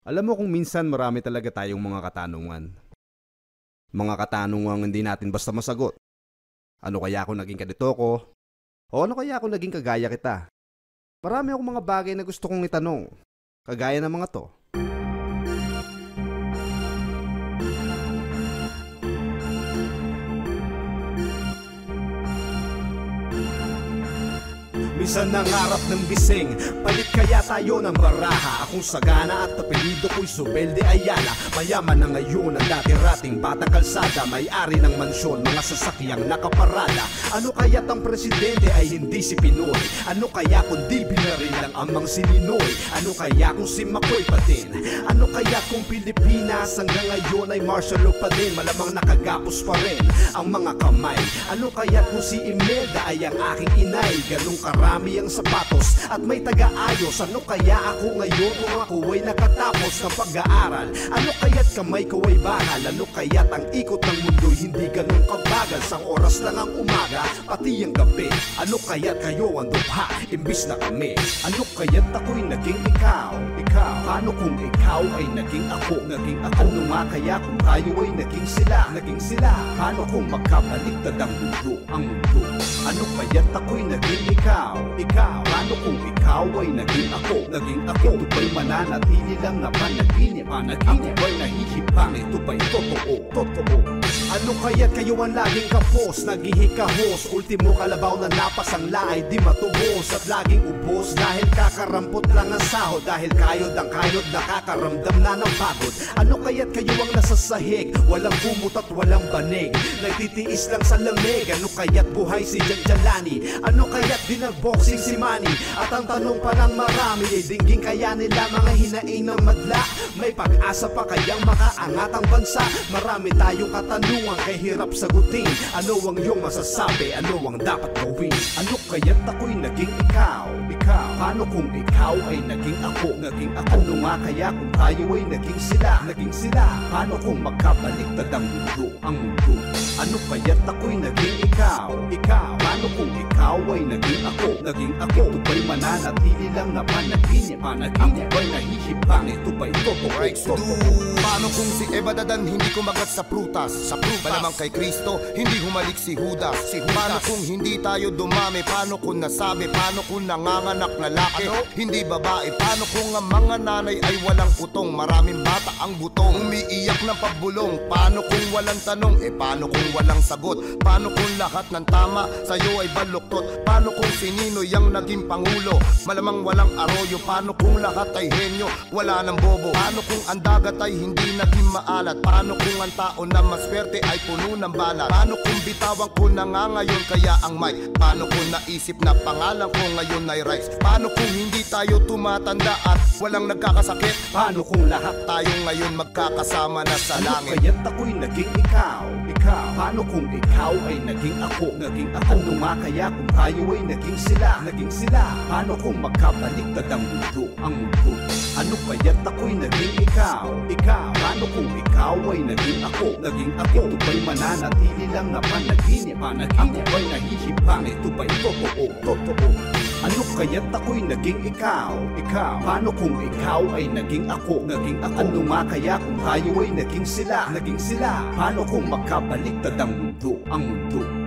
Alam mo kung minsan marami talaga tayong mga katanungan. Mga katanungan hindi natin basta masagot. Ano kaya kung naging ganito ko? O ano kaya kung naging kagaya kita? Marami akong mga bagay na gusto kong itanong. Kagaya ng mga to. Minsan nangarap ng gising, palit kaya tayo ng baraha. Akong sagana at apelido ko'y Zubel de Ayala. Mayaman na ngayon ang dati-rating bata kalsada. May-ari ng mansyon, mga sasakyang nakaparada. Ano kaya't ang presidente ay hindi si Pinoy? Ano kaya kung di binaril lang amang si Ninoy? Ano kaya kung si Makoy pa din? Ano kaya kung Pilipinas hanggang ngayon ay martial law pa din? Malamang nakagapos pa rin ang mga kamay. Ano kaya kung si Imelda ay ang aking inay? Ganong karami ang sapatos at may taga-ayos. Ano kaya ako ngayon kung ako ay nakatapos ng pag-aaral? Ano kaya't kamay ko ay bakal? Ano kaya't ang ikot ng mundo'y hindi ganun kabagal? Sang oras lang ang umaga, pati ang gabi. Ano kaya't kayo ang dubha, imbis na kami? Ano kaya't ako'y naging ikaw? Ikaw, paano kung ikaw ay naging ako? Naging ako. Ano nga kaya kung tayo ay naging sila? Naging sila. Paano kung magkabaliktad ang mundo? Ang mundo. Ano kaya't ako'y naging ikaw? Ikaw, paano kung ikaw ay naging ako? Naging ako. Ito ba'y mananatili lang na panaginip? Ako ba'y nahihibang? Ito ba'y totoo? Totoo. Ano kaya't kayo ang laging kapos? Naghihikahos, ultimo kalabaw na napas ang laay di matubos. At laging ubos dahil kakarampot lang ang sahod. Dahil kayod ang kayod, nakakaramdam na ng pagod. Ano kaya't kayo ang nasasahig? Walang kumot at walang banig, nagtitiis lang sa lamig. Ano kaya't buhay si Janjalani? Ano kaya't dinagboxing si Manny? At ang tanong pa ng marami, dinggin kaya nila mga hinaing ng madla? May pag-asa pa kayang makaangat ang bansa? Marami tayong katanungan kay hirap sagutin. Ano ang iyong masasabi? Ano ang dapat gawin? Ano kaya't ako'y naging ikaw? Ikaw, paano kung ikaw ay naging ako? Naging ako. Ano nga kaya kung tayo ay naging sila? Naging sila. Paano kung magkabaliktad ang mundo? Ang mundo. Ano kaya't ako'y naging ikaw? Ikaw, paano kung ikaw ay naging ako? Naging ako. Ito ba'y mananatili lang na panaginip? Ako ba'y nahihibang? Ito ba'y totoo? Paano kung si Eva Dadan hindi kumagat sa prutas? Sa prutas. Malamang kay Kristo hindi humalik si Judas. Paano kung hindi tayo dumami? Paano kung nasabi? Paano kung nanganganak lalaki? Hindi babae? Paano kung ang mga nanay ay walang utong? Maraming bata ang butong, umiiyak ng pabulong. Paano kung walang tanong? Paano kung walang sagot? Paano kung lahat ng tama sa'yo ay baluktot? Paano kung si Ninoy ang naging pangulo? Malamang walang arroyo. Paano kung lahat ay henyo? Wala ng bobo. Paano kung ang dagat ay hindi naging maalat? Paano kung ang tao na maswerte ay puno ng balat? Paano kung bitawan ko na nga ngayon kaya ang mic? Paano kung naisip na pangalan ko ngayon ay Rice? Paano kung hindi tayo tumatanda at walang nagkakasakit? Paano kung lahat tayo ngayon magkakasama na sa langit? Ano kaya't ako'y naging ikaw? Ikaw, paano kung ikaw ay naging ako? Naging ako. Ano nga kaya kung tayo ay naging sila? Naging sila. Paano kung magkabaliktad ang mundo? Ang mundo. Ano kaya't ako'y naging ikaw? Ikaw, paano kung ikaw ay naging ako? Naging ako. Ito ba'y mananatili lang na panaginip? Ako ba'y nahihibang? Ito ba'y totoo? Totoo. Ano kaya't ako'y naging ikaw? Ikaw, paano kung ikaw ay naging ako? Naging ako. Ano nga kaya kung tayo ay naging sila? Naging sila. Paano kung magkabaliktad ang mundo? Ang mundo.